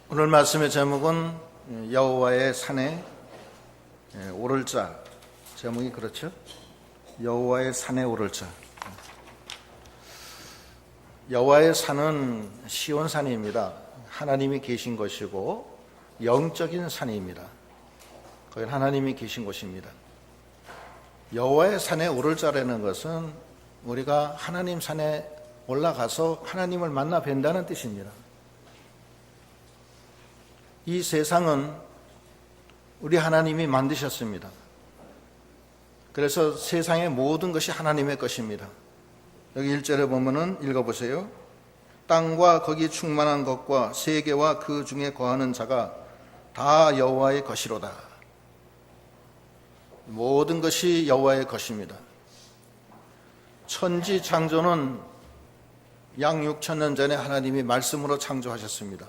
오늘 말씀의 제목은 여호와의 산에 오를 자. 제목이 그렇죠? 여호와의 산에 오를 자. 여호와의 산은 시온산입니다. 하나님이 계신 것이고 영적인 산입니다. 거긴 하나님이 계신 곳입니다. 여호와의 산에 오를 자라는 것은 우리가 하나님 산에 올라가서 하나님을 만나 뵌다는 뜻입니다. 이 세상은 우리 하나님이 만드셨습니다. 그래서 세상의 모든 것이 하나님의 것입니다. 여기 1절에 보면은 읽어보세요. 땅과 거기 충만한 것과 세계와 그 중에 거하는 자가 다 여호와의 것이로다. 모든 것이 여호와의 것입니다. 천지 창조는 약 6,000년 전에 하나님이 말씀으로 창조하셨습니다.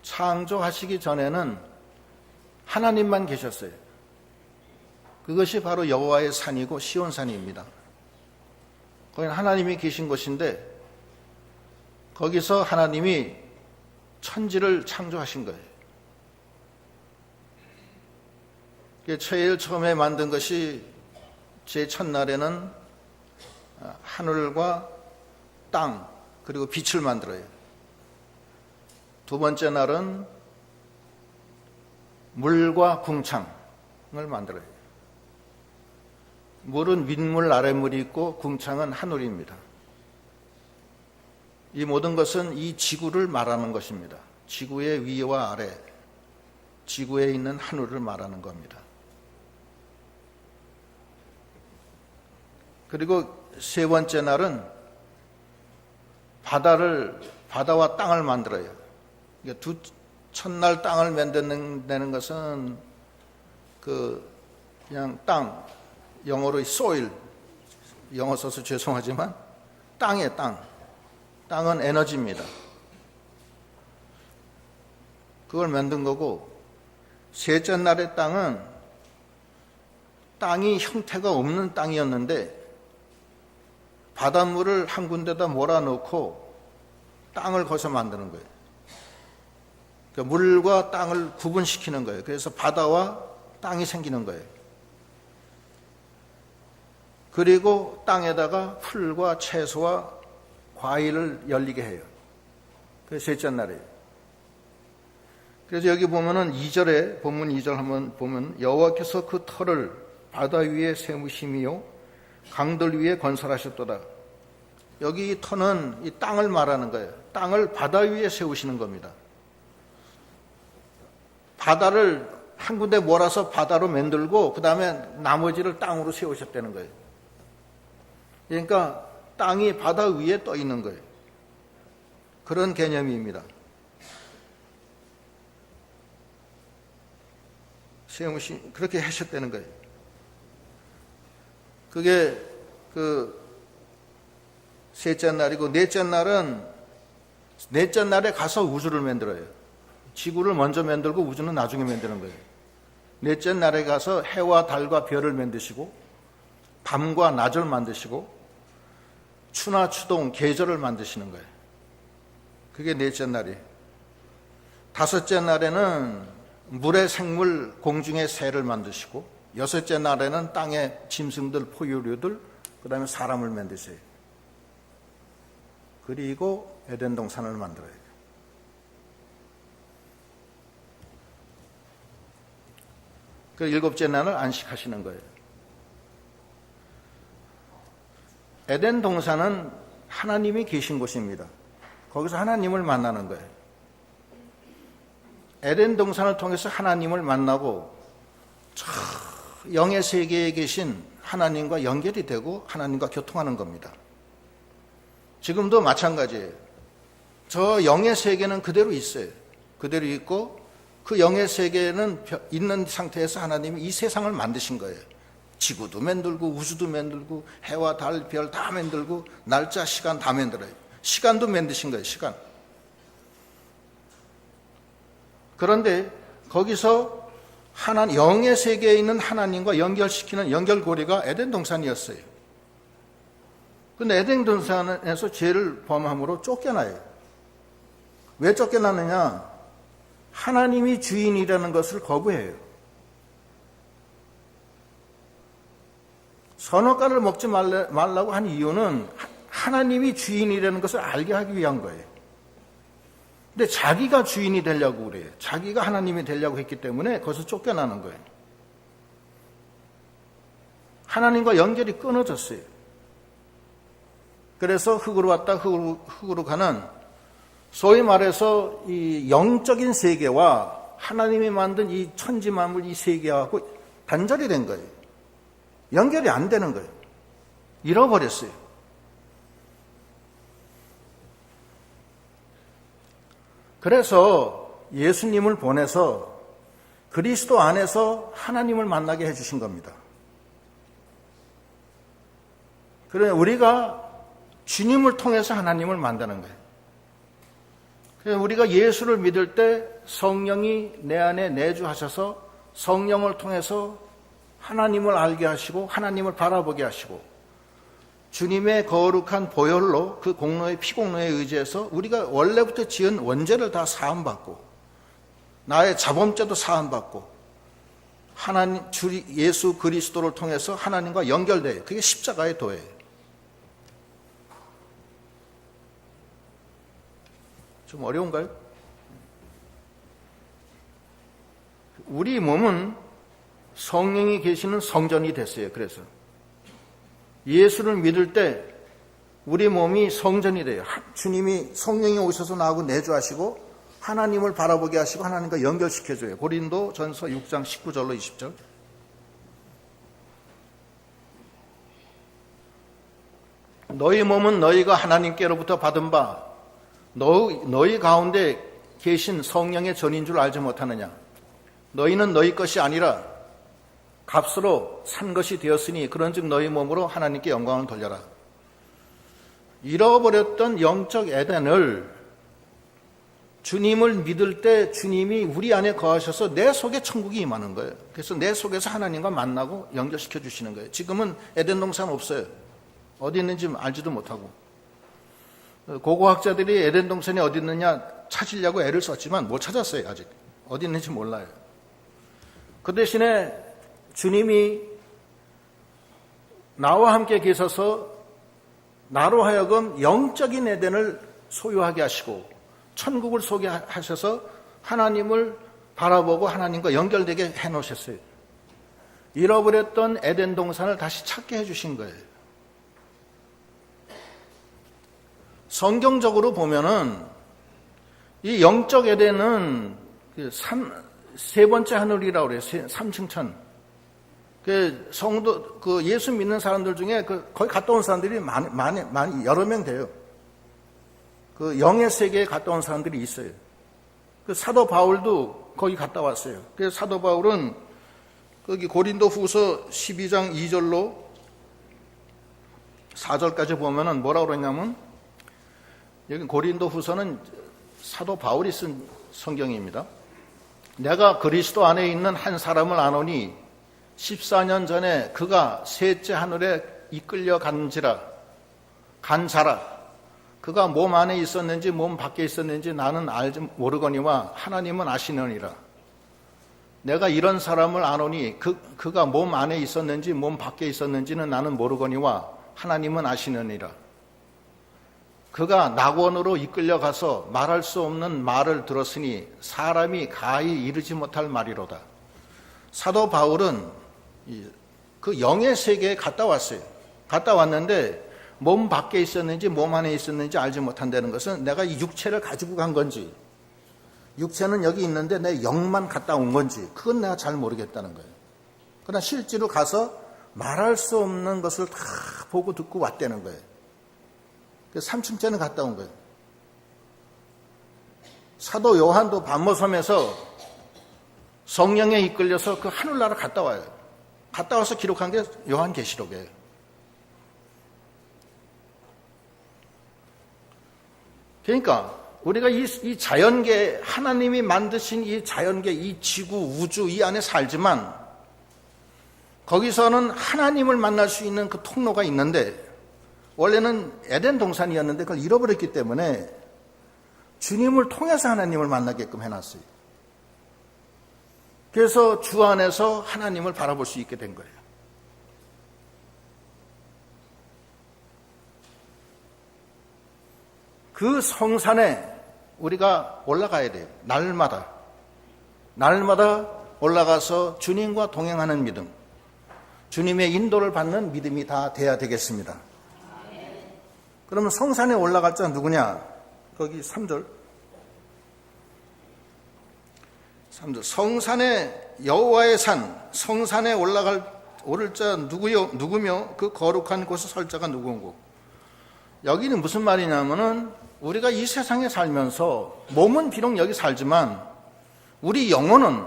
창조하시기 전에는 하나님만 계셨어요. 그것이 바로 여호와의 산이고 시온산입니다. 거기는 하나님이 계신 곳인데 거기서 하나님이 천지를 창조하신 거예요. 제일 처음에 만든 것이 제 첫날에는 하늘과 땅 그리고 빛을 만들어요. 두 번째 날은 물과 궁창을 만들어요. 물은 윗물 아랫물이 있고 궁창은 하늘입니다. 이 모든 것은 이 지구를 말하는 것입니다. 지구의 위와 아래, 지구에 있는 하늘을 말하는 겁니다. 그리고 세 번째 날은 바다와 땅을 만들어요. 첫날 땅을 만드는 것은 그냥 땅, 영어로 soil, 영어 써서 죄송하지만 땅이에요, 땅. 땅은 에너지입니다. 그걸 만든 거고, 셋째 날의 땅은 땅이 형태가 없는 땅이었는데 바닷물을 한 군데다 몰아넣고 땅을 거기서 만드는 거예요. 그러니까 물과 땅을 구분시키는 거예요. 그래서 바다와 땅이 생기는 거예요. 그리고 땅에다가 풀과 채소와 과일을 열리게 해요. 그래서 셋째 날이에요. 그래서 여기 보면은 2절에 본문 2절 한번 보면 여호와께서 그 터를 바다 위에 세우심이요 강들 위에 건설하셨도다. 여기 이 터는 이 땅을 말하는 거예요. 땅을 바다 위에 세우시는 겁니다. 바다를 한 군데 몰아서 바다로 만들고 그 다음에 나머지를 땅으로 세우셨다는 거예요. 그러니까 땅이 바다 위에 떠 있는 거예요. 그런 개념입니다. 그렇게 하셨다는 거예요. 그게 셋째 날이고 넷째 날에 가서 우주를 만들어요. 지구를 먼저 만들고 우주는 나중에 만드는 거예요. 넷째 날에 가서 해와 달과 별을 만드시고 밤과 낮을 만드시고 추나 추동 계절을 만드시는 거예요. 그게 넷째 날이에요. 다섯째 날에는 물의 생물 공중의 새를 만드시고 여섯째 날에는 땅의 짐승들 포유류들 그 다음에 사람을 만드세요. 그리고 에덴 동산을 만들어요. 그 일곱째 날을 안식하시는 거예요. 에덴 동산은 하나님이 계신 곳입니다. 거기서 하나님을 만나는 거예요. 에덴 동산을 통해서 하나님을 만나고 영의 세계에 계신 하나님과 연결이 되고 하나님과 교통하는 겁니다. 지금도 마찬가지예요. 저 영의 세계는 그대로 있어요. 그대로 있고 그 영의 세계는 있는 상태에서 하나님이 이 세상을 만드신 거예요. 지구도 만들고 우주도 만들고 해와 달, 별 다 만들고 날짜, 시간 다 만들어요. 시간도 만드신 거예요. 시간. 그런데 거기서 영의 세계에 있는 하나님과 연결시키는 연결고리가 에덴 동산이었어요. 그런데 에덴 동산에서 죄를 범함으로 쫓겨나요. 왜 쫓겨나느냐? 하나님이 주인이라는 것을 거부해요. 선악과를 먹지 말라고 한 이유는 하나님이 주인이라는 것을 알게 하기 위한 거예요. 근데 자기가 주인이 되려고 그래요. 자기가 하나님이 되려고 했기 때문에 거기서 쫓겨나는 거예요. 하나님과 연결이 끊어졌어요. 그래서 흙으로 왔다 흙으로 가는, 소위 말해서 이 영적인 세계와 하나님이 만든 이 천지 만물 이 세계하고 단절이 된 거예요. 연결이 안 되는 거예요. 잃어버렸어요. 그래서 예수님을 보내서 그리스도 안에서 하나님을 만나게 해주신 겁니다. 그러니 우리가 주님을 통해서 하나님을 만나는 거예요. 그래서 우리가 예수를 믿을 때 성령이 내 안에 내주하셔서 성령을 통해서 하나님을 알게 하시고 하나님을 바라보게 하시고 주님의 거룩한 보혈로 그 공로의 피공로에 의지해서 우리가 원래부터 지은 원죄를 다 사함받고 나의 자범죄도 사함받고 하나님 예수 그리스도를 통해서 하나님과 연결돼요. 그게 십자가의 도예요. 좀 어려운가요? 우리 몸은 성령이 계시는 성전이 됐어요. 그래서 예수를 믿을 때 우리 몸이 성전이 돼요. 주님이 성령이 오셔서 나하고 내주하시고 하나님을 바라보게 하시고 하나님과 연결시켜줘요. 고린도 전서 6장 19절로 20절. 너희 몸은 너희가 하나님께로부터 받은 바 너희 가운데 계신 성령의 전인 줄 알지 못하느냐. 너희는 너희 것이 아니라 값으로 산 것이 되었으니 그런즉 너희 몸으로 하나님께 영광을 돌려라. 잃어버렸던 영적 에덴을 주님을 믿을 때 주님이 우리 안에 거하셔서 내 속에 천국이 임하는 거예요. 그래서 내 속에서 하나님과 만나고 연결시켜 주시는 거예요. 지금은 에덴 동산 없어요. 어디 있는지 알지도 못하고. 고고학자들이 에덴 동산이 어디 있느냐 찾으려고 애를 썼지만 못 찾았어요. 아직 어디 있는지 몰라요. 그 대신에 주님이 나와 함께 계셔서 나로 하여금 영적인 에덴을 소유하게 하시고 천국을 소개하셔서 하나님을 바라보고 하나님과 연결되게 해놓으셨어요. 잃어버렸던 에덴 동산을 다시 찾게 해주신 거예요. 성경적으로 보면은 이 영적 에덴은 세 번째 하늘이라고 그래요. 3층 천. 성도, 예수 믿는 사람들 중에 거기 갔다 온 사람들이 많이, 여러 명 돼요. 영의 세계에 갔다 온 사람들이 있어요. 사도 바울도 거기 갔다 왔어요. 그래서 사도 바울은 거기 고린도 후서 12장 2절로 4절까지 보면은 뭐라고 그러냐면, 여기 고린도 후서는 사도 바울이 쓴 성경입니다. 내가 그리스도 안에 있는 한 사람을 아노니 14년 전에 그가 셋째 하늘에 이끌려 간 자라. 그가 몸 안에 있었는지 몸 밖에 있었는지 나는 알지 모르거니와 하나님은 아시느니라. 내가 이런 사람을 아노니 그가 몸 안에 있었는지 몸 밖에 있었는지는 나는 모르거니와 하나님은 아시느니라. 그가 낙원으로 이끌려가서 말할 수 없는 말을 들었으니 사람이 가히 이르지 못할 말이로다. 사도 바울은 그 영의 세계에 갔다 왔어요. 갔다 왔는데 몸 밖에 있었는지 몸 안에 있었는지 알지 못한다는 것은 내가 이 육체를 가지고 간 건지, 육체는 여기 있는데 내 영만 갔다 온 건지, 그건 내가 잘 모르겠다는 거예요. 그러나 실제로 가서 말할 수 없는 것을 다 보고 듣고 왔다는 거예요. 그래서 3층째는 갔다 온 거예요. 사도 요한도 반모섬에서 성령에 이끌려서 그 하늘나라 갔다 와요. 갔다 와서 기록한 게 요한계시록이에요. 그러니까 우리가 이 자연계, 하나님이 만드신 이 자연계, 이 지구, 우주 이 안에 살지만 거기서는 하나님을 만날 수 있는 그 통로가 있는데, 원래는 에덴 동산이었는데 그걸 잃어버렸기 때문에 주님을 통해서 하나님을 만나게끔 해놨어요. 그래서 주 안에서 하나님을 바라볼 수 있게 된 거예요. 그 성산에 우리가 올라가야 돼요. 날마다 올라가서 주님과 동행하는 믿음, 주님의 인도를 받는 믿음이 다 돼야 되겠습니다. 그러면 성산에 올라갈 자 누구냐? 거기 3절. 성산에 여호와의 산, 성산에 오를 자 누구며 그 거룩한 곳에 설 자가 누구고. 여기는 무슨 말이냐면은 우리가 이 세상에 살면서 몸은 비록 여기 살지만 우리 영혼은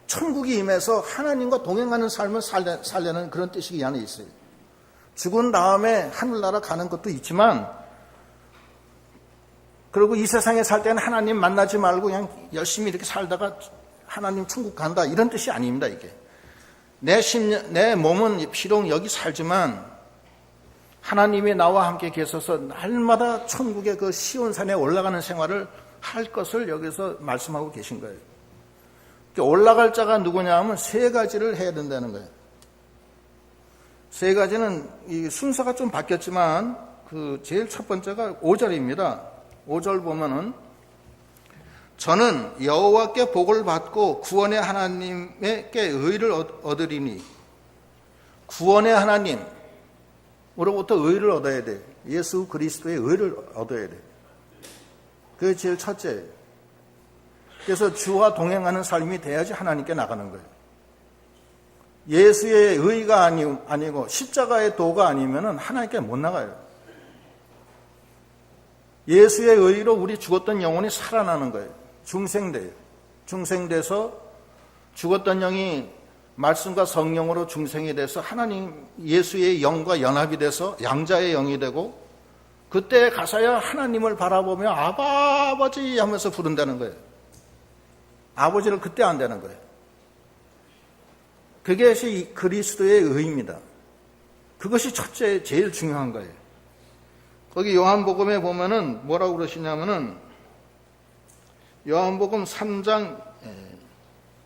천국이 임해서 하나님과 동행하는 삶을 살려는 그런 뜻이 이 안에 있어요. 죽은 다음에 하늘나라 가는 것도 있지만, 그리고 이 세상에 살 때는 하나님 만나지 말고 그냥 열심히 이렇게 살다가 하나님 천국 간다, 이런 뜻이 아닙니다. 이게 내 몸은 비록 여기 살지만 하나님이 나와 함께 계셔서 날마다 천국의 그 시온산에 올라가는 생활을 할 것을 여기서 말씀하고 계신 거예요. 올라갈 자가 누구냐 하면 세 가지를 해야 된다는 거예요. 세 가지는 이 순서가 좀 바뀌었지만 그 제일 첫 번째가 5절입니다. 5절 보면은 저는 여호와께 복을 받고 구원의 하나님께 의를 얻으리니, 구원의 하나님으로부터 의를 얻어야 돼. 예수 그리스도의 의를 얻어야 돼. 그게 제일 첫째예요. 그래서 주와 동행하는 삶이 돼야지 하나님께 나가는 거예요. 예수의 의가 아니고 십자가의 도가 아니면 하나님께 못 나가요. 예수의 의로 우리 죽었던 영혼이 살아나는 거예요. 중생돼요. 중생돼서 죽었던 영이 말씀과 성령으로 중생이 돼서 하나님 예수의 영과 연합이 돼서 양자의 영이 되고, 그때 가서야 하나님을 바라보며 아버지 하면서 부른다는 거예요. 아버지를 그때 안다는 거예요. 그것이 그리스도의 의입니다. 그것이 첫째, 제일 중요한 거예요. 거기 요한복음에 보면은 뭐라고 그러시냐면은, 요한복음 3장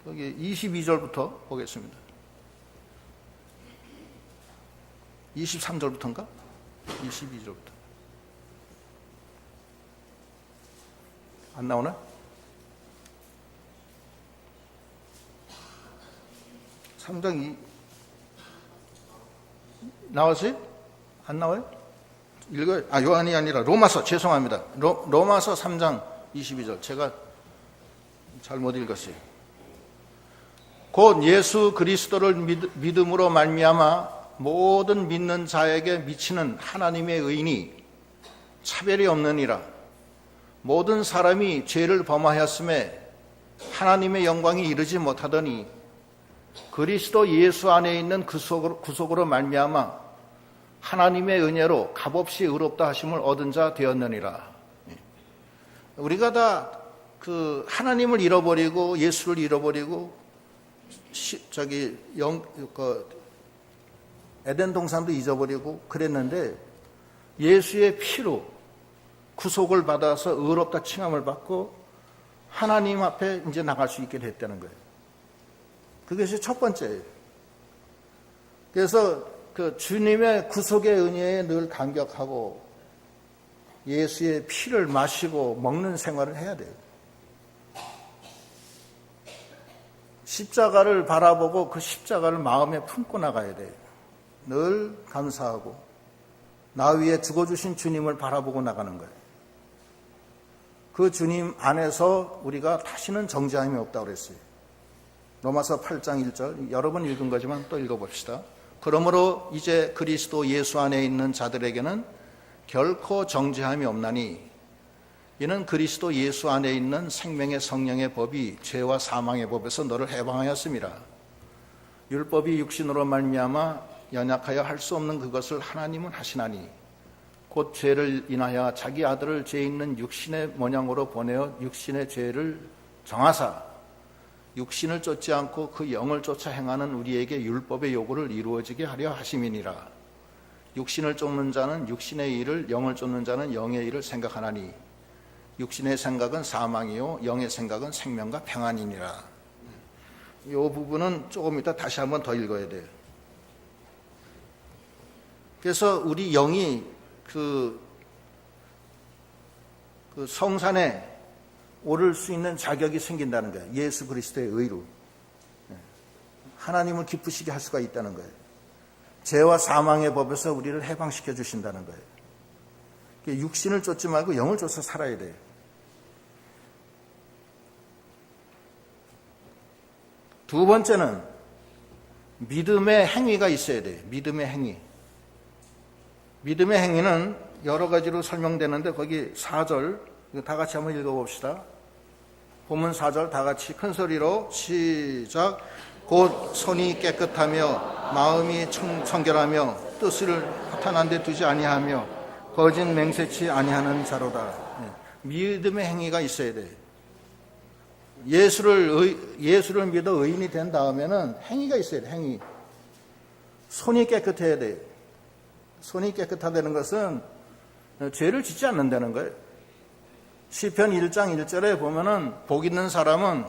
거기 22절부터 보겠습니다. 23절부터인가? 22절부터. 안 나오나? 나왔어요? 안 나와요? 읽어요? 요한이 아니라 로마서, 죄송합니다. 로마서 3장 22절. 제가 잘못 읽었어요. 곧 예수 그리스도를 믿음으로 말미암아 모든 믿는 자에게 미치는 하나님의 의인이 차별이 없느니라. 모든 사람이 죄를 범하였음에 하나님의 영광이 이르지 못하더니 그리스도 예수 안에 있는 구속으로 말미암아 하나님의 은혜로 값없이 의롭다 하심을 얻은 자 되었느니라. 우리가 다 그 하나님을 잃어버리고 예수를 잃어버리고 에덴 동산도 잊어버리고 그랬는데, 예수의 피로 구속을 받아서 의롭다 칭함을 받고 하나님 앞에 이제 나갈 수 있게 됐다는 거예요. 그것이 첫 번째예요. 그래서 그 주님의 구속의 은혜에 늘 감격하고 예수의 피를 마시고 먹는 생활을 해야 돼요. 십자가를 바라보고 그 십자가를 마음에 품고 나가야 돼요. 늘 감사하고 나 위에 죽어주신 주님을 바라보고 나가는 거예요. 그 주님 안에서 우리가 다시는 정죄함이 없다고 그랬어요. 로마서 8장 1절, 여러 번 읽은 거지만 또 읽어봅시다. 그러므로 이제 그리스도 예수 안에 있는 자들에게는 결코 정죄함이 없나니 이는 그리스도 예수 안에 있는 생명의 성령의 법이 죄와 사망의 법에서 너를 해방하였습니다. 율법이 육신으로 말미암아 연약하여 할 수 없는 그것을 하나님은 하시나니 곧 죄를 인하여 자기 아들을 죄 있는 육신의 모양으로 보내어 육신의 죄를 정하사 육신을 쫓지 않고 그 영을 쫓아 행하는 우리에게 율법의 요구를 이루어지게 하려 하심이니라. 육신을 쫓는 자는 육신의 일을, 영을 쫓는 자는 영의 일을 생각하나니 육신의 생각은 사망이요 영의 생각은 생명과 평안이니라. 이 부분은 조금 이따 다시 한번 더 읽어야 돼요. 그래서 우리 영이 그 성산에 오를 수 있는 자격이 생긴다는 거예요. 예수 그리스도의 의로. 하나님을 기쁘시게 할 수가 있다는 거예요. 죄와 사망의 법에서 우리를 해방시켜 주신다는 거예요. 육신을 쫓지 말고 영을 쫓아 살아야 돼요. 두 번째는 믿음의 행위가 있어야 돼요. 믿음의 행위. 믿음의 행위는 여러 가지로 설명되는데 거기 4절 다 같이 한번 읽어봅시다. 본문 4절 다 같이 큰 소리로 시작. 곧 손이 깨끗하며 마음이 청결하며 뜻을 허탄한 데 두지 아니하며 거짓 맹세치 아니하는 자로다. 믿음의 행위가 있어야 돼요. 예수를 믿어 의인이 된 다음에는 행위가 있어야 돼요. 행위. 손이 깨끗해야 돼요. 손이 깨끗하다는 것은 죄를 짓지 않는다는 거예요. 시편 1장 1절에 보면은 복 있는 사람은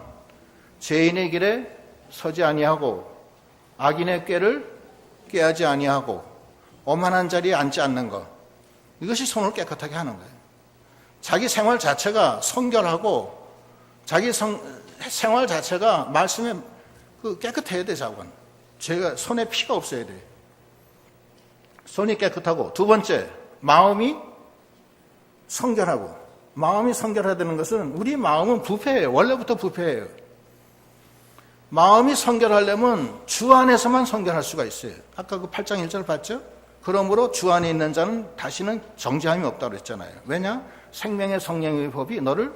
죄인의 길에 서지 아니하고 악인의 꾀를 꾀하지 아니하고 오만한 자리에 앉지 않는 것. 이것이 손을 깨끗하게 하는 거예요. 자기 생활 자체가 성결하고 자기 생활 자체가 말씀에 깨끗해야 돼. 자건 죄가 손에 피가 없어야 돼. 손이 깨끗하고 두 번째 마음이 성결하고 마음이 성결하다는 것은 우리 마음은 부패해요. 원래부터 부패해요. 마음이 성결하려면 주 안에서만 성결할 수가 있어요. 아까 그 8장 1절 봤죠? 그러므로 주 안에 있는 자는 다시는 정죄함이 없다고 그랬잖아요. 왜냐? 생명의 성령의 법이 너를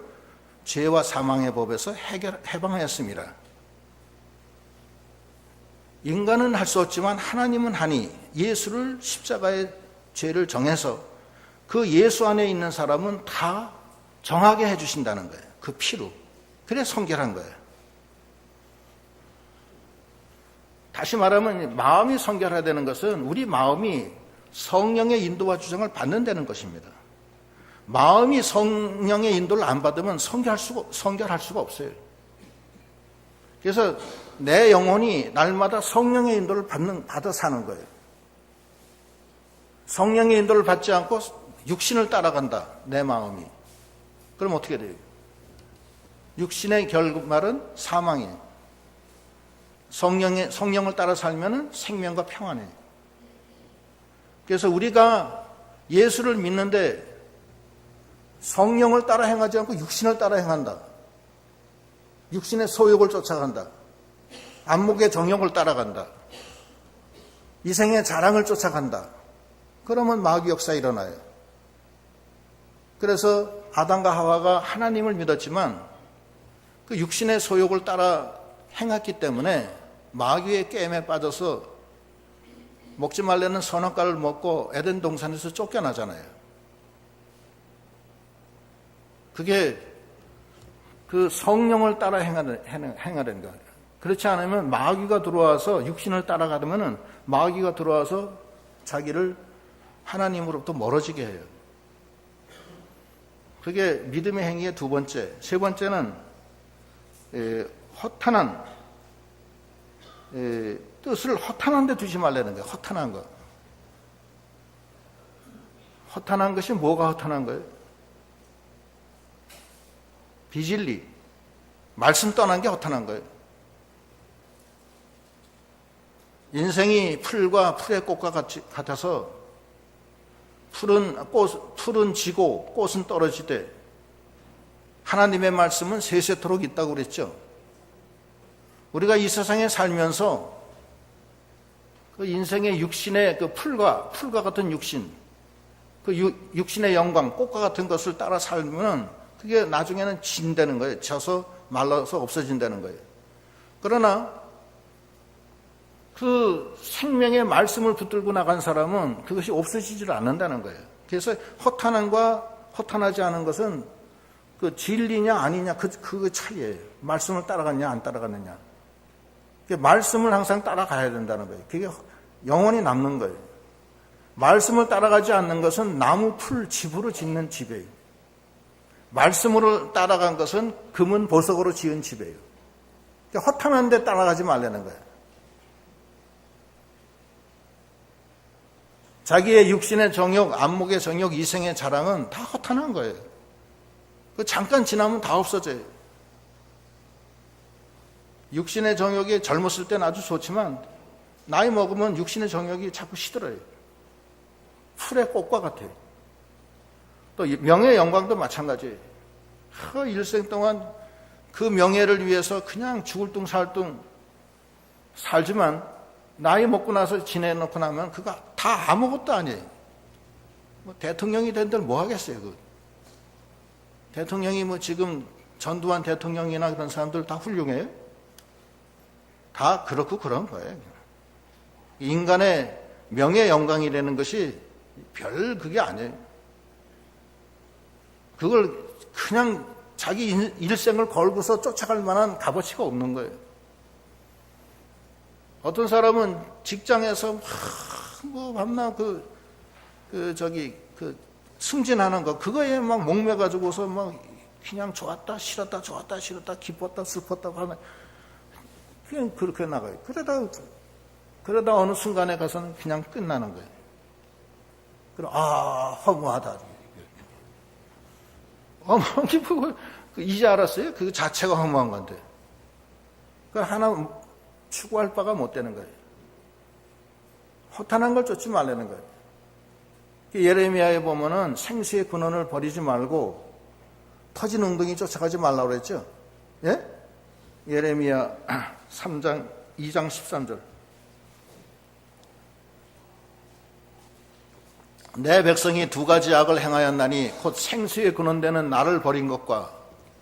죄와 사망의 법에서 해방하였습니다. 인간은 할 수 없지만 하나님은 하니 예수를 십자가의 죄를 정해서 그 예수 안에 있는 사람은 다 정하게 해주신다는 거예요. 그 피로. 그래 성결한 거예요. 다시 말하면 마음이 성결하다는 것은 우리 마음이 성령의 인도와 주장을 받는다는 것입니다. 마음이 성령의 인도를 안 받으면 성결할 수가 없어요. 그래서 내 영혼이 날마다 성령의 인도를 받아 사는 거예요. 성령의 인도를 받지 않고 육신을 따라간다. 내 마음이. 그럼 어떻게 돼요? 육신의 결말은 사망이에요. 성령을 따라 살면 생명과 평안이에요. 그래서 우리가 예수를 믿는데 성령을 따라 행하지 않고 육신을 따라 행한다. 육신의 소욕을 쫓아간다. 안목의 정욕을 따라간다. 이생의 자랑을 쫓아간다. 그러면 마귀 역사가 일어나요. 그래서 아담과 하와가 하나님을 믿었지만 그 육신의 소욕을 따라 행했기 때문에 마귀의 게임에 빠져서 먹지 말라는 선악과를 먹고 에덴 동산에서 쫓겨나잖아요. 그게 그 성령을 따라 행하는 거예요. 그렇지 않으면 마귀가 들어와서 육신을 따라가면 마귀가 들어와서 자기를 하나님으로부터 멀어지게 해요. 그게 믿음의 행위의 두 번째. 세 번째는 허탄한 뜻을 허탄한 데 두지 말라는 거예요. 허탄한 거. 허탄한 것이 뭐가 허탄한 거예요? 비진리. 말씀 떠난 게 허탄한 거예요. 인생이 풀과 풀의 꽃과 같아서 풀은 지고 꽃은 떨어지되 하나님의 말씀은 세세토록 있다고 그랬죠. 우리가 이 세상에 살면서 그 인생의 육신의 그 풀과 같은 육신, 그 육신의 영광, 꽃과 같은 것을 따라 살면 그게 나중에는 진다는 거예요. 져서 말라서 없어진다는 거예요. 그러나 그 생명의 말씀을 붙들고 나간 사람은 그것이 없어지질 않는다는 거예요. 그래서 허탄함과 허탄하지 않은 것은 그 진리냐 아니냐 그 차이예요. 말씀을 따라갔냐 안 따라갔느냐. 말씀을 항상 따라가야 된다는 거예요. 그게 영원히 남는 거예요. 말씀을 따라가지 않는 것은 나무 풀 집으로 짓는 집이에요. 말씀으로 따라간 것은 금은 보석으로 지은 집이에요. 허탄한 데 따라가지 말라는 거예요. 자기의 육신의 정욕, 안목의 정욕, 이생의 자랑은 다 허탄한 거예요. 잠깐 지나면 다 없어져요. 육신의 정욕이 젊었을 때는 아주 좋지만 나이 먹으면 육신의 정욕이 자꾸 시들어요. 풀의 꽃과 같아요. 또 명예의 영광도 마찬가지예요. 일생 동안 그 명예를 위해서 그냥 죽을 둥 살 둥 살지만 나이 먹고 나서 지내놓고 나면 그거 다 아무것도 아니에요. 대통령이 된들 뭐 하겠어요. 대통령이 지금 전두환 대통령이나 그런 사람들 다 훌륭해요. 다 그렇고 그런 거예요. 인간의 명예 영광이라는 것이 별 그게 아니에요. 그걸 그냥 자기 일생을 걸고서 쫓아갈 만한 값어치가 없는 거예요. 어떤 사람은 직장에서 밤낮 승진하는 거 그거에 막 목매가지고서 막 그냥 좋았다 싫었다 좋았다 싫었다 기뻤다 슬펐다 하면 그냥 그렇게 나가요. 그러다 어느 순간에 가서는 그냥 끝나는 거예요. 그럼 허무하다. 허무한 게 뭐고 이제 알았어요? 그 자체가 허무한 건데. 그 하나 추구할 바가 못 되는 거예요. 허탄한 걸 쫓지 말라는 거예요. 예레미야에 보면은 생수의 근원을 버리지 말고 터진 웅덩이 쫓아가지 말라고 그랬죠? 예? 예레미야 2장 13절. 내 백성이 두 가지 악을 행하였나니 곧 생수의 근원되는 나를 버린 것과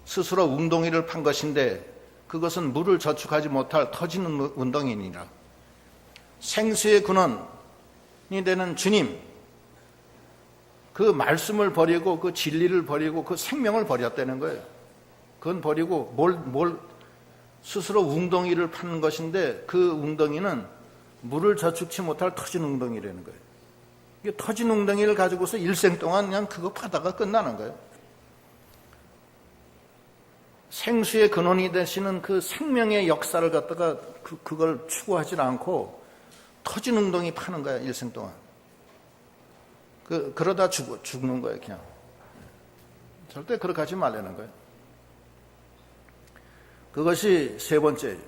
스스로 웅덩이를 판 것인데 그것은 물을 저축하지 못할 터지는 웅덩이니라. 생수의 근원이 되는 주님, 그 말씀을 버리고 그 진리를 버리고 그 생명을 버렸다는 거예요. 그건 버리고 스스로 웅덩이를 파는 것인데 그 웅덩이는 물을 저축치 못할 터진 웅덩이라는 거예요. 이게 터진 웅덩이를 가지고서 일생 동안 그냥 그거 파다가 끝나는 거예요. 생수의 근원이 되시는 그 생명의 역사를 갖다가 그걸 추구하지 않고 터진 웅덩이 파는 거야, 일생 동안. 그러다 죽는 거예요, 그냥. 절대 그렇게 하지 말라는 거예요. 그것이 세 번째예요.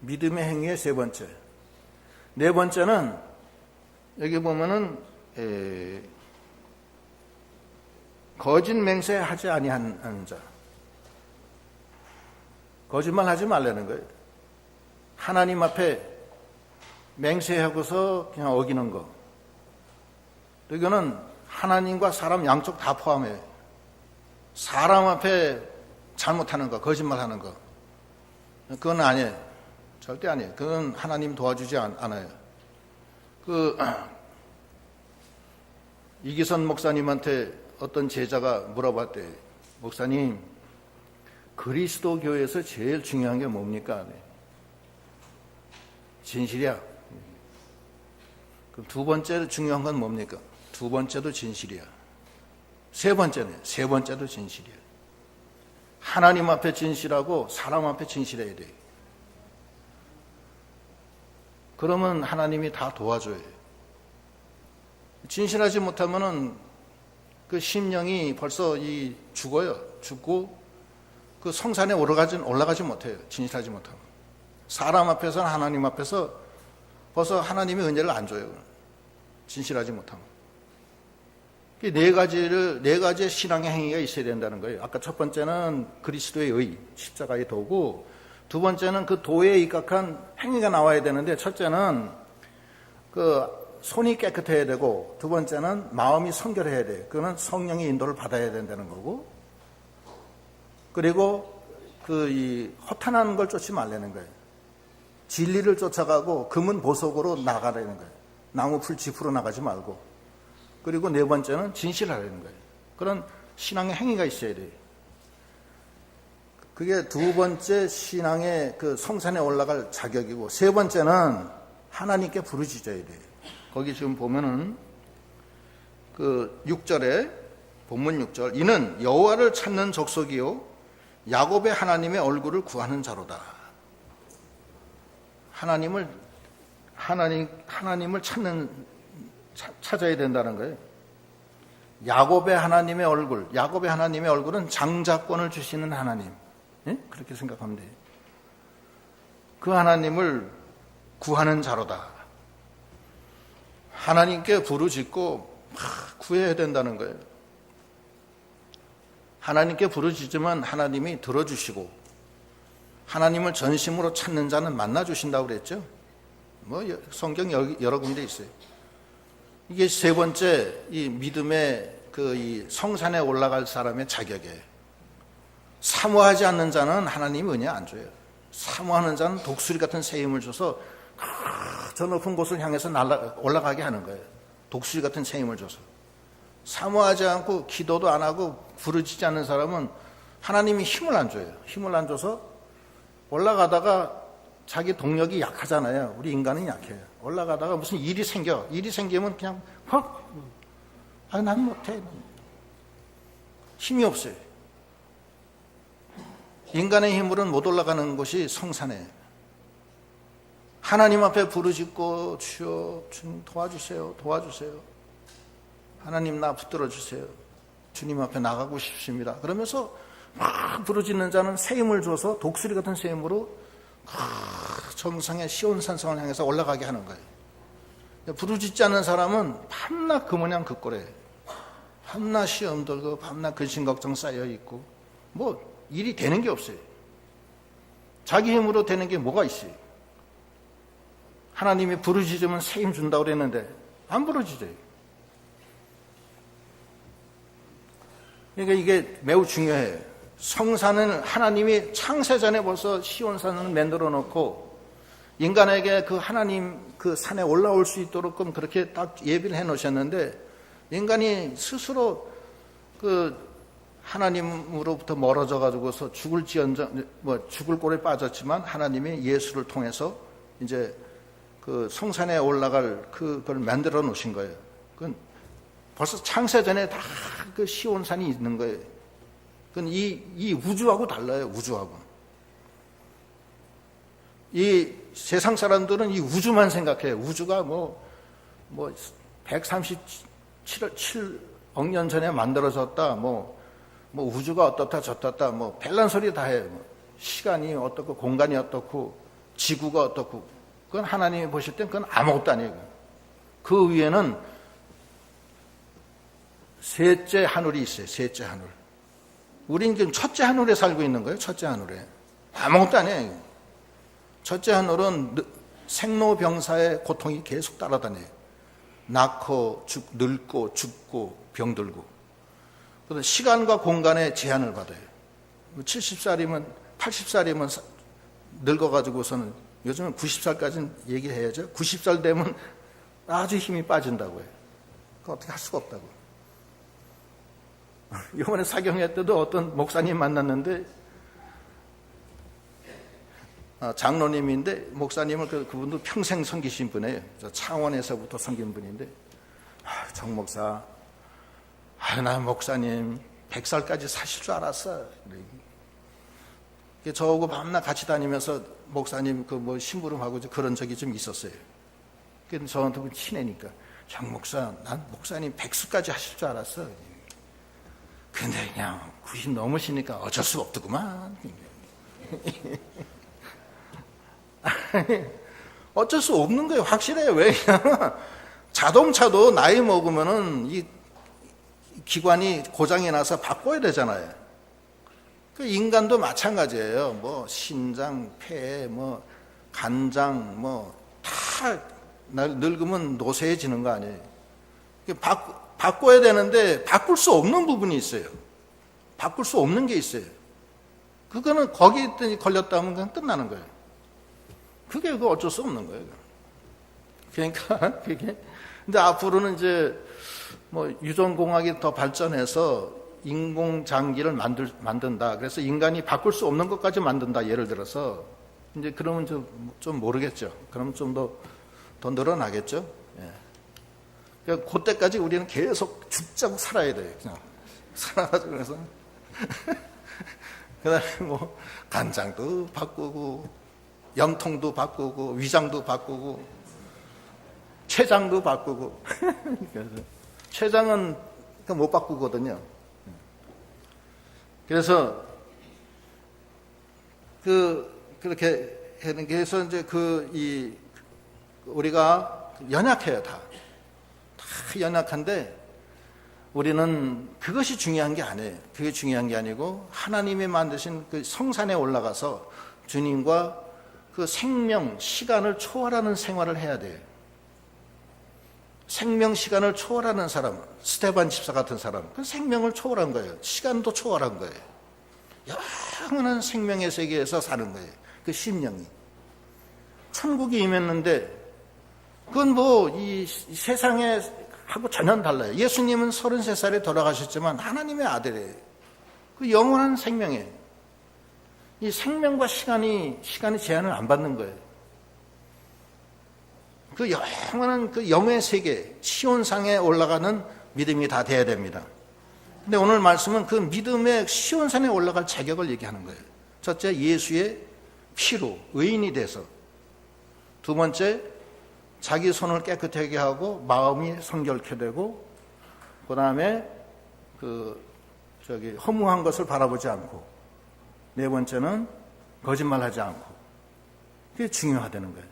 믿음의 행위의 세 번째. 네 번째는 여기 보면은 거짓 맹세하지 아니하는 자. 거짓말 하지 말라는 거예요. 하나님 앞에 맹세하고서 그냥 어기는 거. 이거는 하나님과 사람 양쪽 다 포함해요. 사람 앞에 잘못하는 거, 거짓말하는 거. 그건 아니에요. 절대 아니에요. 그건 하나님 도와주지 않아요. 이기선 목사님한테 어떤 제자가 물어봤대요. 목사님, 그리스도 교회에서 제일 중요한 게 뭡니까? 진실이야. 그럼 두 번째 중요한 건 뭡니까? 두 번째도 진실이야. 세 번째는 세 번째도 진실이야. 하나님 앞에 진실하고 사람 앞에 진실해야 돼. 그러면 하나님이 다 도와줘요. 진실하지 못하면은 그 심령이 벌써 죽어요. 죽고 그 성산에 올라가지 못해요. 진실하지 못하면. 사람 앞에서는 하나님 앞에서 벌써 하나님의 은혜를 안 줘요. 진실하지 못하면. 네 가지의 신앙의 행위가 있어야 된다는 거예요. 아까 첫 번째는 그리스도의 의, 십자가의 도구. 두 번째는 그 도에 입각한 행위가 나와야 되는데, 첫째는 그 손이 깨끗해야 되고, 두 번째는 마음이 성결해야 돼요. 그거는 성령의 인도를 받아야 된다는 거고, 그리고 허탄한 걸 쫓지 말라는 거예요. 진리를 쫓아가고 금은 보석으로 나가라는 거예요. 나무 풀 짚으로 나가지 말고. 그리고 네 번째는 진실하라는 거예요. 그런 신앙의 행위가 있어야 돼요. 그게 두 번째 신앙의 그 성산에 올라갈 자격이고, 세 번째는 하나님께 부르짖어야 돼요. 거기 지금 보면은 그 6절에 본문 6절, 이는 여호와를 찾는 족속이요 야곱의 하나님의 얼굴을 구하는 자로다. 하나님을 찾아야 된다는 거예요. 야곱의 하나님의 얼굴은 장자권을 주시는 하나님. 예? 그렇게 생각하면 돼요. 그 하나님을 구하는 자로다. 하나님께 부르짖고 구해야 된다는 거예요. 하나님께 부르짖으면 하나님이 들어주시고 하나님을 전심으로 찾는 자는 만나주신다고 그랬죠. 성경 여러 군데 있어요. 이게 세 번째 이 믿음의 이 성산에 올라갈 사람의 자격이에요. 사모하지 않는 자는 하나님이 은혜 안 줘요. 사모하는 자는 독수리 같은 새 힘을 줘서 저 높은 곳을 향해서 올라가게 하는 거예요. 독수리 같은 새 힘을 줘서. 사모하지 않고 기도도 안 하고 부르짖지 않는 사람은 하나님이 힘을 안 줘요. 힘을 안 줘서 올라가다가 자기 동력이 약하잖아요. 우리 인간은 약해요. 올라가다가 무슨 일이 생기면 그냥 난 못해. 힘이 없어요. 인간의 힘으로는 못 올라가는 곳이 성산이에요. 하나님 앞에 부르짖고 주여 주님 도와주세요. 하나님 나 붙들어 주세요. 주님 앞에 나가고 싶습니다. 그러면서 막 부르짖는 자는 새 힘을 줘서 독수리 같은 새 힘으로 정상의 시온산성을 향해서 올라가게 하는 거예요. 부르짖지 않는 사람은 밤낮 그 모양 그 꼴에 밤낮 시험 들고 밤낮 근심 걱정 쌓여 있고 일이 되는 게 없어요. 자기 힘으로 되는 게 뭐가 있어요? 하나님이 부르짖으면 새 힘 준다고 그랬는데 안 부르짖어요. 그러니까 이게 매우 중요해요. 성산은 하나님이 창세전에 벌써 시온산을 만들어 놓고 인간에게 그 하나님 그 산에 올라올 수 있도록 그렇게 딱 예비를 해 놓으셨는데 인간이 스스로 그 하나님으로부터 멀어져 가지고서 죽을 꼴에 빠졌지만 하나님이 예수를 통해서 이제 그 성산에 올라갈 그걸 만들어 놓으신 거예요. 그건 벌써 창세전에 다 그 시온산이 있는 거예요. 그건 이 우주하고 달라요. 우주하고. 이 세상 사람들은 이 우주만 생각해요. 우주가 137억 년 전에 만들어졌다. 우주가 어떻다 저떻다. 별난 소리 다 해요. 시간이 어떻고 공간이 어떻고 지구가 어떻고. 그건 하나님이 보실 땐 그건 아무것도 아니에요. 그 위에는 셋째 하늘이 있어요. 셋째 하늘. 우린 지금 첫째 하늘에 살고 있는 거예요. 첫째 하늘에. 아무것도 아니에요. 첫째 하늘은 생로병사의 고통이 계속 따라다녀요. 늙고 죽고 병들고. 그래서 시간과 공간의 제한을 받아요. 70살이면 80살이면 늙어가지고서는 요즘은 90살까지는 얘기해야죠. 90살 되면 아주 힘이 빠진다고 해요. 그거 어떻게 할 수가 없다고. 이번에 사경회 때도 어떤 목사님 만났는데 장로님인데 목사님을 그분도 평생 섬기신 분이에요. 창원에서부터 섬긴 분인데 정 목사 나 목사님 100살까지 사실 줄 알았어. 저하고 밤낮 같이 다니면서 목사님 심부름하고 그런 적이 좀 있었어요. 그래서 저한테 친해니까 정 목사 난 목사님 100수까지 하실 줄 알았어. 근데 그냥 90 넘으시니까 어쩔 수가 없더구만. 어쩔 수 없는 거예요. 확실해요. 왜냐하면 자동차도 나이 먹으면은 이 기관이 고장이 나서 바꿔야 되잖아요. 그 인간도 마찬가지예요. 신장, 폐, 간장, 다 늙으면 노쇠해지는 거 아니에요. 바꿔야 되는데 바꿀 수 없는 부분이 있어요. 바꿀 수 없는 게 있어요. 그거는 거기에 걸렸다면 그냥 끝나는 거예요. 그게 어쩔 수 없는 거예요. 그러니까 근데 앞으로는 이제 유전공학이 더 발전해서 인공장기를 만든다. 그래서 인간이 바꿀 수 없는 것까지 만든다. 예를 들어서 이제 그러면 좀 모르겠죠. 그럼 좀 더 늘어나겠죠. 예. 그러니까 그때까지 우리는 계속 죽자고 살아야 돼요. 그냥 살아가지고 그래서 그다음에 간장도 바꾸고 염통도 바꾸고 위장도 바꾸고 췌장도 바꾸고 그래서 췌장은 못 바꾸거든요. 그래서 그렇게 하는 게 해서 이제 우리가 연약해요. 다 연약한데 우리는 그것이 중요한 게 아니에요. 그게 중요한 게 아니고 하나님이 만드신 그 성산에 올라가서 주님과 그 생명, 시간을 초월하는 생활을 해야 돼요. 생명, 시간을 초월하는 사람, 스테반 집사 같은 사람, 그 생명을 초월한 거예요. 시간도 초월한 거예요. 영원한 생명의 세계에서 사는 거예요. 그 심령이. 천국이 임했는데 그건 뭐 이 세상에 하고 전혀 달라요. 예수님은 33살에 돌아가셨지만 하나님의 아들이에요. 그 영원한 생명이에요. 이 생명과 시간이 제한을 안 받는 거예요. 그 영원한 그 영의 세계, 시온상에 올라가는 믿음이 다 돼야 됩니다. 근데 오늘 말씀은 그 믿음의 시온산에 올라갈 자격을 얘기하는 거예요. 첫째, 예수의 피로 의인이 돼서. 두 번째, 자기 손을 깨끗하게 하고 마음이 성결케 되고, 그 다음에 허무한 것을 바라보지 않고, 네 번째는 거짓말하지 않고. 그게 중요하다는 거예요.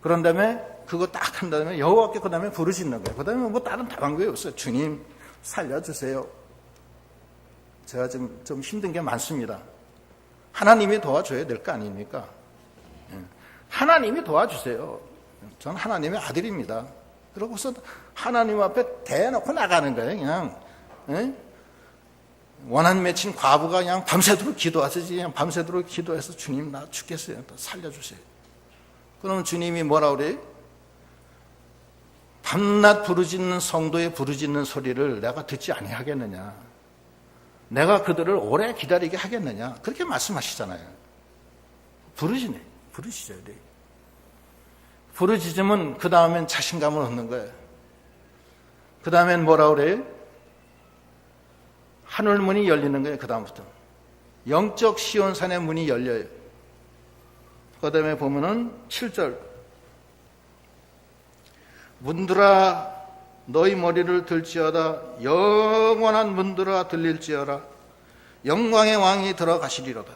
그런 다음에 그거 딱 한 다음에 여호와께 그 다음에 부르짖는 거예요. 그 다음에 뭐 다른 방법이 없어요. 주님 살려주세요. 제가 좀 힘든 게 많습니다. 하나님이 도와줘야 될 거 아닙니까? 하나님이 도와주세요. 저는 하나님의 아들입니다. 그러고서 하나님 앞에 대놓고 나가는 거예요. 그냥 원한 맺힌 과부가 그냥 밤새도록 기도하시지. 그냥 밤새도록 기도해서 주님 나 죽겠어요. 살려주세요. 그러면 주님이 뭐라 그래요? 밤낮 부르짖는 성도의 부르짖는 소리를 내가 듣지 아니하겠느냐? 내가 그들을 오래 기다리게 하겠느냐? 그렇게 말씀하시잖아요. 부르짖어야 돼요. 부르짖으면 그 다음엔 자신감을 얻는 거예요. 그 다음엔 뭐라 그래요? 하늘문이 열리는 거예요. 그 다음부터 영적 시온산의 문이 열려요. 그 다음에 보면은 7절, 문들아 너희 머리를 들지어다. 영원한 문들아 들릴지어라. 영광의 왕이 들어가시리로다.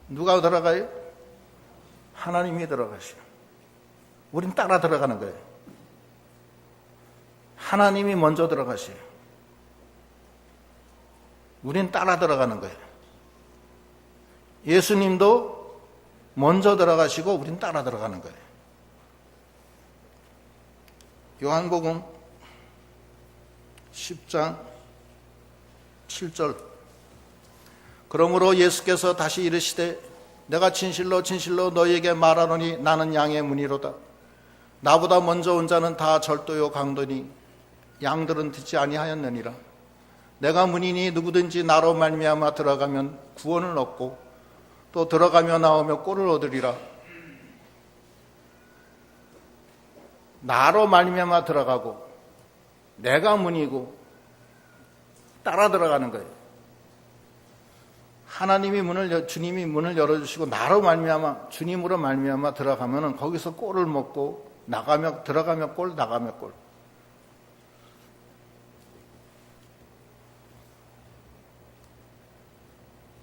누가 들어가요? 하나님이 들어가시오. 우린 따라 들어가는 거예요. 하나님이 먼저 들어가시오. 우린 따라 들어가는 거예요. 예수님도 먼저 들어가시고 우린 따라 들어가는 거예요. 요한복음 10장 7절, 그러므로 예수께서 다시 이르시되 내가 진실로 진실로 너희에게 말하노니 나는 양의 문이로다. 나보다 먼저 온 자는 다 절도요 강도니 양들은 듣지 아니하였느니라. 내가 문이니 누구든지 나로 말미암아 들어가면 구원을 얻고 또 들어가며 나오며 꼴을 얻으리라. 나로 말미암아 들어가고 내가 문이고 따라 들어가는 거예요. 주님이 문을 열어주시고 나로 말미암아, 주님으로 말미암아 들어가면은 거기서 꼴을 먹고 들어가며 꼴, 나가며 꼴.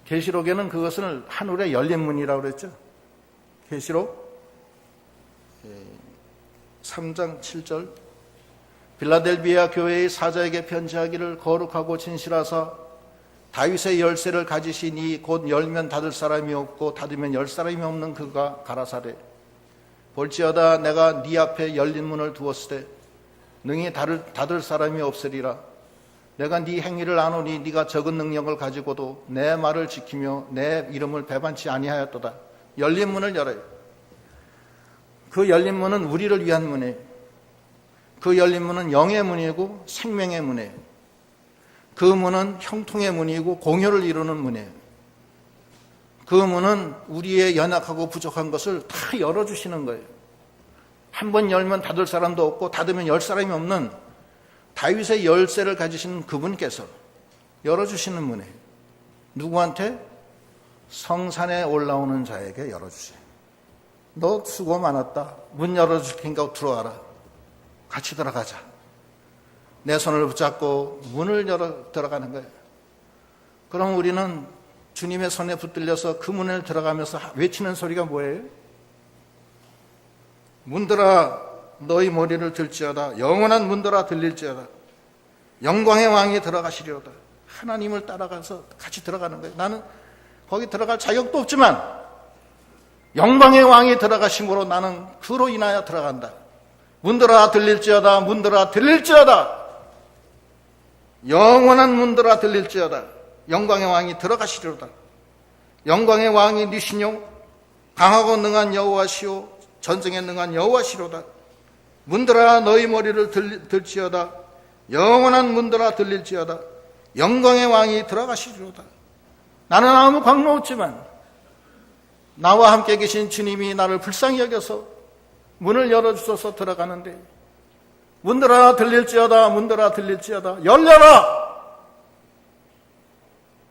계시록에는 그것을 하늘의 열린 문이라고 그랬죠. 계시록 3장 7절, 빌라델비아 교회의 사자에게 편지하기를 거룩하고 진실하사 다윗의 열쇠를 가지시니 곧 열면 닫을 사람이 없고 닫으면 열 사람이 없는 그가 가라사대 볼지어다 내가 네 앞에 열린 문을 두었으되 능히 닫을 사람이 없으리라. 내가 네 행위를 아노니 네가 적은 능력을 가지고도 내 말을 지키며 내 이름을 배반치 아니하였도다. 열린 문을 열어요. 그 열린 문은 우리를 위한 문이에요. 그 열린 문은 영의 문이고 생명의 문이에요. 그 문은 형통의 문이고 공효를 이루는 문이에요. 그 문은 우리의 연약하고 부족한 것을 다 열어주시는 거예요. 한 번 열면 닫을 사람도 없고 닫으면 열 사람이 없는 다윗의 열쇠를 가지신 그분께서 열어주시는 문이에요. 누구한테? 성산에 올라오는 자에게 열어주세요. 너 수고 많았다. 문 열어줄 테니까 들어와라. 같이 들어가자. 내 손을 붙잡고 문을 열어 들어가는 거예요. 그럼 우리는 주님의 손에 붙들려서 그 문을 들어가면서 외치는 소리가 뭐예요? 문들아 너희 머리를 들지어다. 영원한 문들아 들릴지어다. 영광의 왕이 들어가시리로다. 하나님을 따라가서 같이 들어가는 거예요. 나는 거기 들어갈 자격도 없지만 영광의 왕이 들어가심으로 나는 그로 인하여 들어간다. 문들아 들릴지어다. 문들아 들릴지어다. 영원한 문들아 들릴지어다. 영광의 왕이 들어가시리로다. 영광의 왕이 니시뇨 강하고 능한 여호와시오 전쟁에 능한 여호와시로다. 문들아 너희 머리를 들지어다. 영원한 문들아 들릴지어다. 영광의 왕이 들어가시리로다. 나는 아무 광로 없지만 나와 함께 계신 주님이 나를 불쌍히 여겨서 문을 열어주셔서 들어가는데 문들아 들릴지어다. 문들아 들릴지어다. 열려라.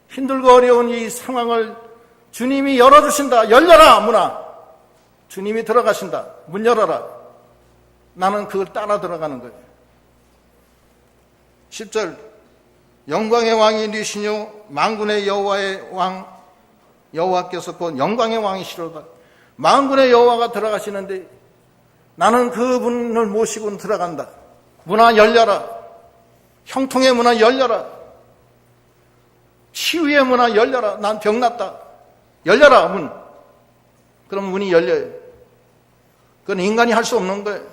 힘들고 어려운 이 상황을 주님이 열어주신다. 열려라 문아. 주님이 들어가신다. 문 열어라. 나는 그걸 따라 들어가는 거예요. 10절 영광의 왕이 니시뇨 만군의 여호와의 왕 여호와께서 곧 영광의 왕이시로다. 만군의 여호와가 들어가시는데 나는 그분을 모시고 들어간다. 문아 열려라. 형통의 문아 열려라. 치유의 문아 열려라. 난 병났다. 열려라 문. 그럼 문이 열려요. 그건 인간이 할 수 없는 거예요.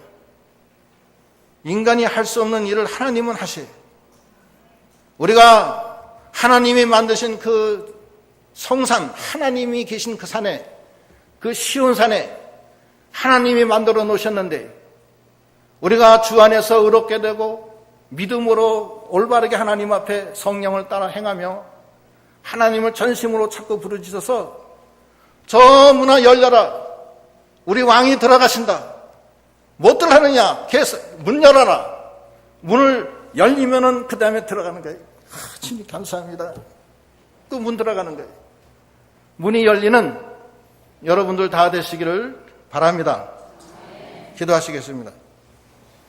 인간이 할 수 없는 일을 하나님은 하셔요. 우리가 하나님이 만드신 그 성산, 하나님이 계신 그 산에, 그 시온 산에 하나님이 만들어 놓으셨는데 우리가 주 안에서 의롭게 되고 믿음으로 올바르게 하나님 앞에 성령을 따라 행하며 하나님을 전심으로 찾고 부르짖어서 저 문아 열려라. 우리 왕이 들어가신다. 못 들어가느냐? 문 열어라. 문을 열리면은 그 다음에 들어가는 거예요. 주님 감사합니다. 또 문 들어가는 거예요. 문이 열리는 여러분들 다 되시기를 바랍니다. 기도하시겠습니다.